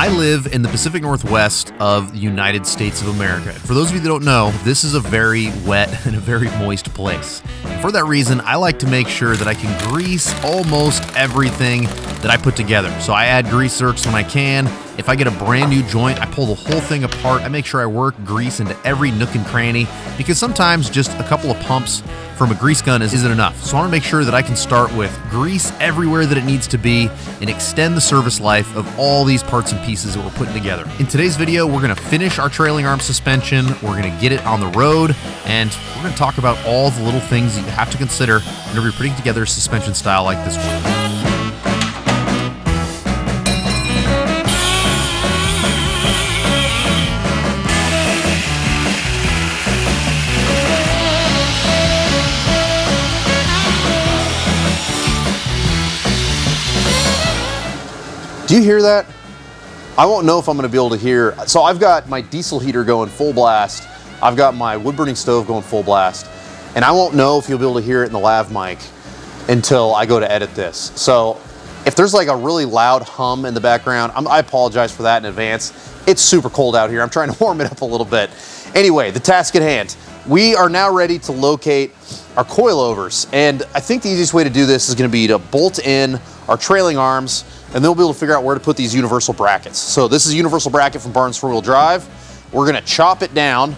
I live in the Pacific Northwest of the United States of America. For those of you that don't know, this is a very wet and a very moist place. And for that reason, I like to make sure that I can grease almost everything that I put together. So I add grease zerks when I can. If I get a brand new joint, I pull the whole thing apart. I make sure I work grease into every nook and cranny, because sometimes just a couple of pumps from a grease gun isn't enough. So I want to make sure that I can start with grease everywhere that it needs to be and extend the service life of all these parts and pieces that we're putting together. In today's video, we're going to finish our trailing arm suspension, we're going to get it on the road, and we're going to talk about all the little things that you have to consider whenever you're putting together a suspension style like this one. Do you hear that? I won't know if I'm going to be able to hear. So I've got my diesel heater going full blast. I've got my wood burning stove going full blast. And I won't know if you'll be able to hear it in the lav mic until I go to edit this. So if there's like a really loud hum in the background, I apologize for that in advance. It's super cold out here. I'm trying to warm it up a little bit. Anyway, the task at hand. We are now ready to locate our coilovers. And I think the easiest way to do this is going to be to bolt in our trailing arms, and they'll be able to figure out where to put these universal brackets. So this is a universal bracket from Barnes 4-wheel drive. We're gonna chop it down,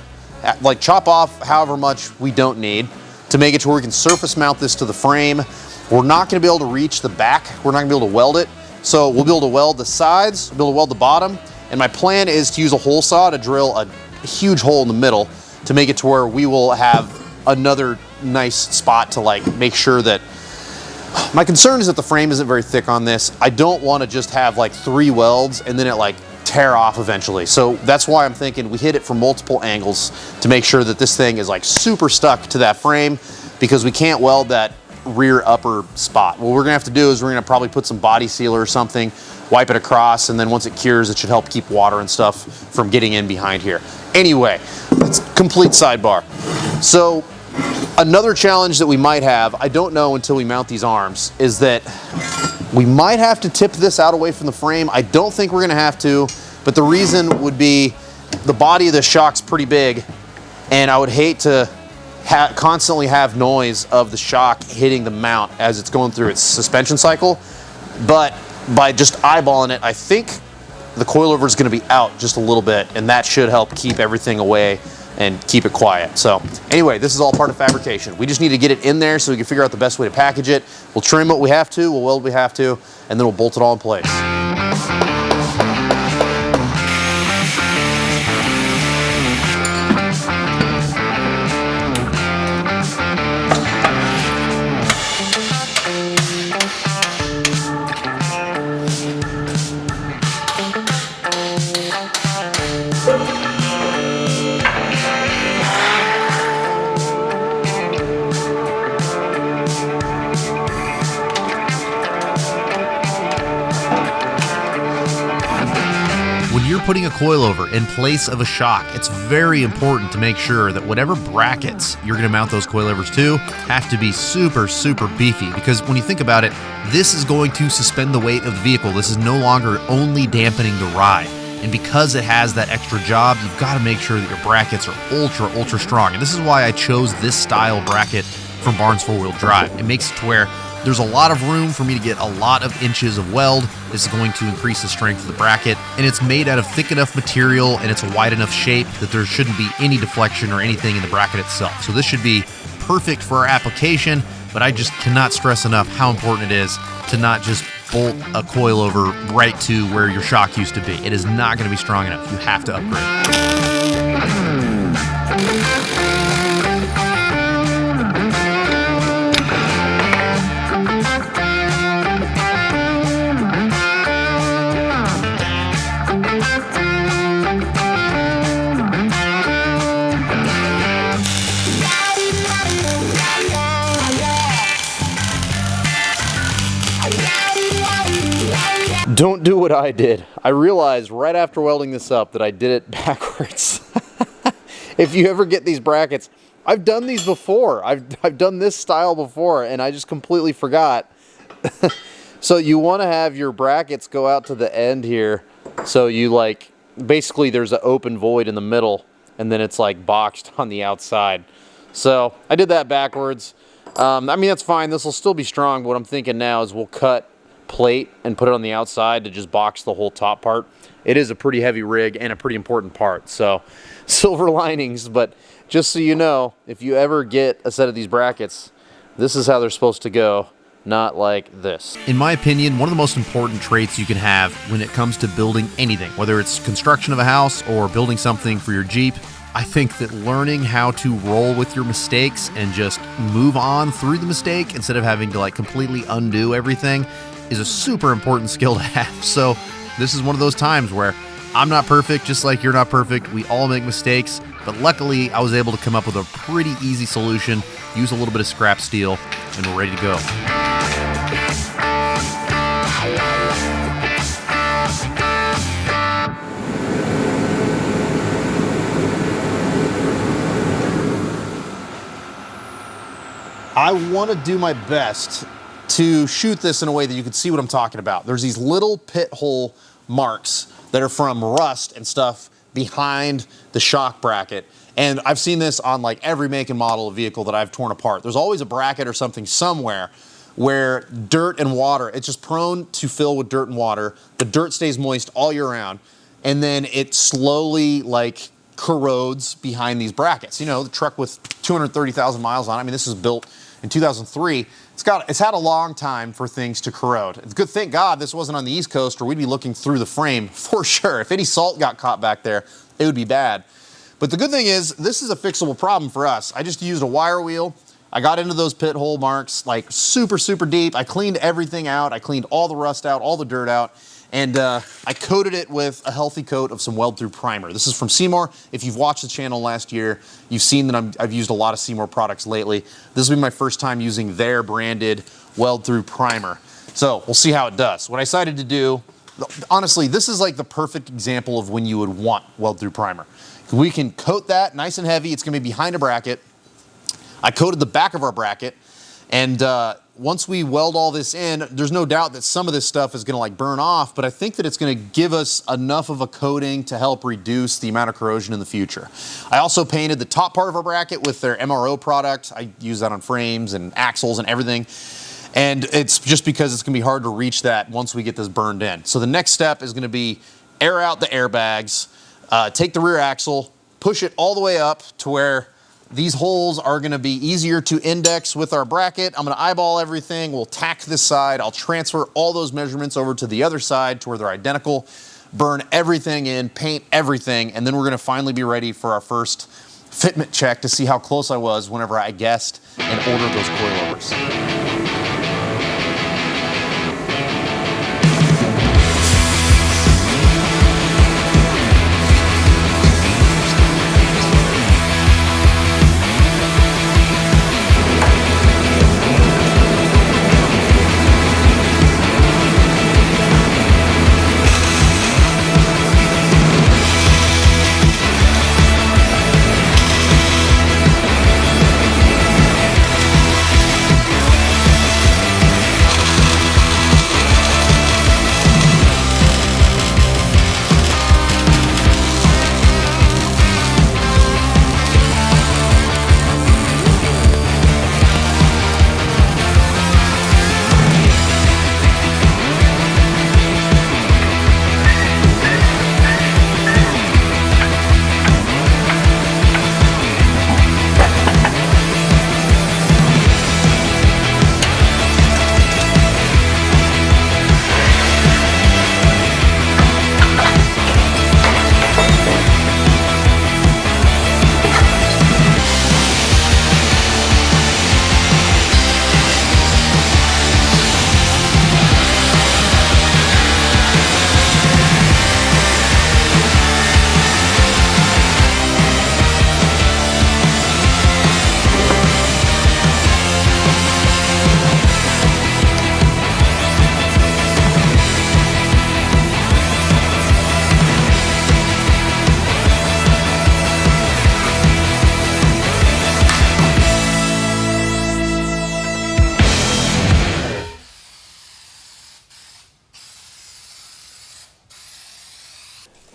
like chop off however much we don't need to make it to where we can surface mount this to the frame. We're not gonna be able to reach the back. We're not gonna be able to weld it. So we'll be able to weld the sides, we'll be able to weld the bottom. And my plan is to use a hole saw to drill a huge hole in the middle to make it to where we will have another nice spot to like make sure that. My concern is that the frame isn't very thick on this. I don't want to just have like 3 welds and then it like tear off eventually. So that's why I'm thinking we hit it from multiple angles to make sure that this thing is like super stuck to that frame, because we can't weld that rear upper spot. What we're gonna have to do is we're gonna probably put some body sealer or something, wipe it across, and then once it cures, it should help keep water and stuff from getting in behind here. Anyway, it's complete sidebar. So another challenge that we might have, I don't know until we mount these arms, is that we might have to tip this out away from the frame. I don't think we're gonna have to, but the reason would be the body of the shock's pretty big, and I would hate to constantly have noise of the shock hitting the mount as it's going through its suspension cycle. But by just eyeballing it, I think the coilover is gonna be out just a little bit, and that should help keep everything away and keep it quiet. So anyway, this is all part of fabrication. We just need to get it in there so we can figure out the best way to package it. We'll trim what we have to, we'll weld what we have to, and then we'll bolt it all in place. When you're putting a coilover in place of a shock, it's very important to make sure that whatever brackets you're going to mount those coilovers to have to be super, super beefy, because when you think about it, this is going to suspend the weight of the vehicle. This is no longer only dampening the ride. And because it has that extra job, you've got to make sure that your brackets are ultra, ultra strong. And this is why I chose this style bracket from Barnes 4-wheel drive. It makes it to where there's a lot of room for me to get a lot of inches of weld. This is going to increase the strength of the bracket, and it's made out of thick enough material and it's a wide enough shape that there shouldn't be any deflection or anything in the bracket itself. So this should be perfect for our application, but I just cannot stress enough how important it is to not just bolt a coilover right to where your shock used to be. It is not going to be strong enough. You have to upgrade. Don't do what I did. I realized right after welding this up that I did it backwards. If you ever get these brackets, I've done these before. I've done this style before, and I just completely forgot. So you want to have your brackets go out to the end here So you like, basically there's an open void in the middle, and then it's like boxed on the outside. So I did that backwards. I mean, that's fine. This will still be strong, but what I'm thinking now is we'll cut plate and put it on the outside to just box the whole top part. It is a pretty heavy rig and a pretty important part, so silver linings. But just so you know, if you ever get a set of these brackets, this is how they're supposed to go, not like this. In my opinion, one of the most important traits you can have when it comes to building anything, whether it's construction of a house or building something for your Jeep, I think that learning how to roll with your mistakes and just move on through the mistake instead of having to like completely undo everything is a super important skill to have. So this is one of those times where I'm not perfect, just like you're not perfect. We all make mistakes, but luckily I was able to come up with a pretty easy solution, use a little bit of scrap steel, and we're ready to go. I want to do my best to shoot this in a way that you can see what I'm talking about. There's these little pit hole marks that are from rust and stuff behind the shock bracket. And I've seen this on like every make and model of vehicle that I've torn apart. There's always a bracket or something somewhere where dirt and water, it's just prone to fill with dirt and water. The dirt stays moist all year round, and then it slowly like corrodes behind these brackets. You know, the truck with 230,000 miles on it, I mean, this is built in 2003. It's had a long time for things to corrode. It's good, thank God this wasn't on the East Coast, or we'd be looking through the frame for sure. If any salt got caught back there, it would be bad. But the good thing is, this is a fixable problem for us. I just used a wire wheel. I got into those pit hole marks like super, super deep. I cleaned everything out. I cleaned all the rust out, all the dirt out. And I coated it with a healthy coat of some weld-through primer. This is from Seymour. If you've watched the channel last year, you've seen that I've used a lot of Seymour products lately. This will be my first time using their branded weld-through primer. So we'll see how it does. What I decided to do, honestly, this is like the perfect example of when you would want weld-through primer. We can coat that nice and heavy. It's gonna be behind a bracket. I coated the back of our bracket, and once we weld all this in, there's no doubt that some of this stuff is gonna like burn off, but I think that it's gonna give us enough of a coating to help reduce the amount of corrosion in the future. I also painted the top part of our bracket with their MRO product. I use that on frames and axles and everything. And it's just because it's gonna be hard to reach that once we get this burned in. So the next step is gonna be air out the airbags, take the rear axle, push it all the way up to where these holes are gonna be easier to index with our bracket. I'm gonna eyeball everything. We'll tack this side. I'll transfer all those measurements over to the other side to where they're identical, burn everything in, paint everything, and then we're gonna finally be ready for our first fitment check to see how close I was whenever I guessed and ordered those coilovers.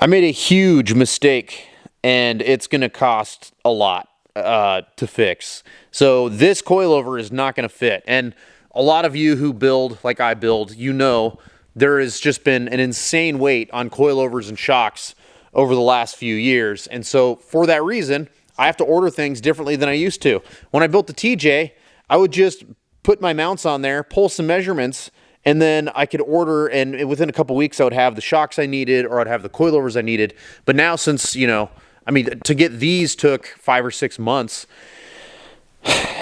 I made a huge mistake, and it's going to cost a lot to fix. So this coilover is not going to fit. And a lot of you who build like I build, you know there has just been an insane weight on coilovers and shocks over the last few years. And so for that reason, I have to order things differently than I used to. When I built the TJ, I would just put my mounts on there, pull some measurements, and then I could order, and within a couple weeks I would have the shocks I needed, or I'd have the coilovers I needed. But now, since, you know, I mean, to get these took 5 or 6 months,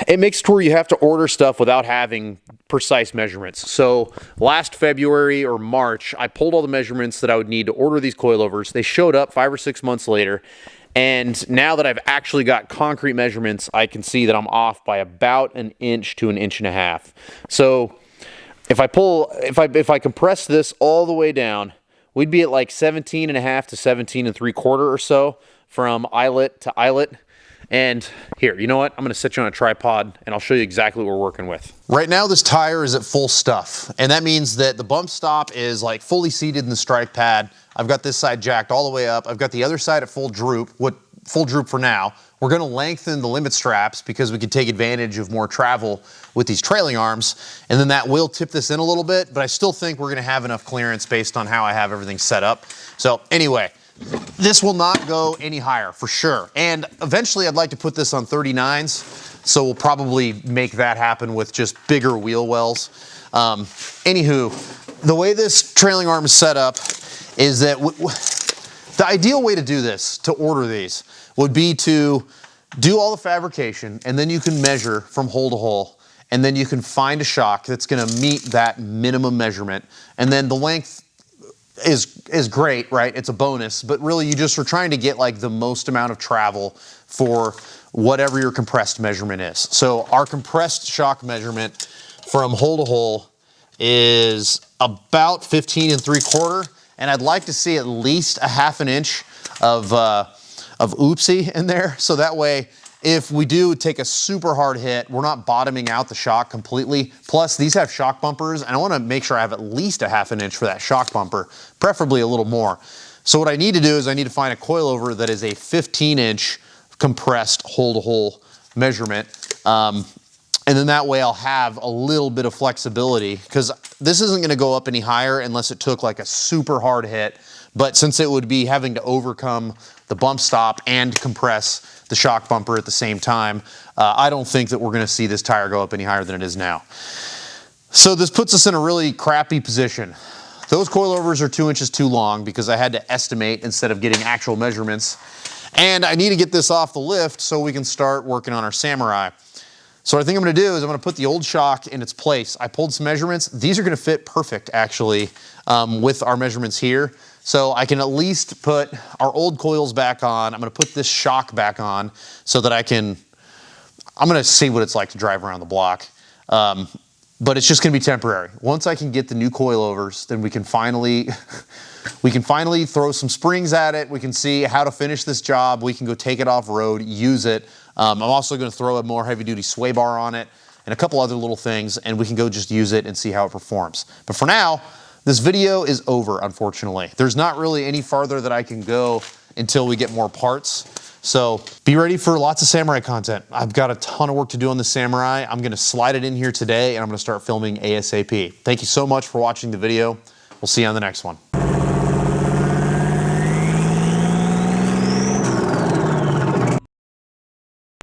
it makes it where you have to order stuff without having precise measurements. So last February or March, I pulled all the measurements that I would need to order these coilovers. They showed up 5 or 6 months later. And now that I've actually got concrete measurements, I can see that I'm off by about 1 inch to 1.5 inches. So if I compress this all the way down, we'd be at like 17.5 to 17.75 or so from eyelet to eyelet. And here, you know what? I'm going to set you on a tripod and I'll show you exactly what we're working with. Right now, this tire is at full stuff. And that means that the bump stop is like fully seated in the strike pad. I've got this side jacked all the way up. I've got the other side at full droop, full droop for now. We're going to lengthen the limit straps because we can take advantage of more travel with these trailing arms. And then that will tip this in a little bit, but I still think we're going to have enough clearance based on how I have everything set up. So anyway, this will not go any higher for sure. And eventually I'd like to put this on 39s. So we'll probably make that happen with just bigger wheel wells. Anywho, the way this trailing arm is set up is that the ideal way to do this, to order these, would be to do all the fabrication, and then you can measure from hole to hole, and then you can find a shock that's gonna meet that minimum measurement. And then the length is great, right? It's a bonus, but really you just are trying to get like the most amount of travel for whatever your compressed measurement is. So our compressed shock measurement from hole to hole is about 15.75, and I'd like to see at least 1/2 inch of oopsie in there. So that way, if we do take a super hard hit, we're not bottoming out the shock completely. Plus, these have shock bumpers, and I want to make sure I have at least 1/2 inch for that shock bumper, preferably a little more. So what I need to do is I need to find a coilover that is a 15-inch compressed hole-to-hole measurement. And then that way I'll have a little bit of flexibility, because this isn't going to go up any higher unless it took like a super hard hit. But since it would be having to overcome the bump stop and compress the shock bumper at the same time, I don't think that we're going to see this tire go up any higher than it is now. So this puts us in a really crappy position. Those coilovers are 2 inches too long because I had to estimate instead of getting actual measurements. And I need to get this off the lift so we can start working on our Samurai. So what I think I'm going to do is I'm going to put the old shock in its place. I pulled some measurements. These are going to fit perfect, actually, with our measurements here. So I can at least put our old coils back on. I'm going to put this shock back on so that I'm going to see what it's like to drive around the block. But it's just going to be temporary. Once I can get the new coilovers, then we can finally throw some springs at it. We can see how to finish this job. We can go take it off road, use it. I'm also going to throw a more heavy duty sway bar on it and a couple other little things, and we can go just use it and see how it performs. But for now, this video is over, unfortunately. There's not really any farther that I can go until we get more parts. So be ready for lots of Samurai content. I've got a ton of work to do on the Samurai. I'm going to slide it in here today, and I'm going to start filming ASAP. Thank you so much for watching the video. We'll see you on the next one.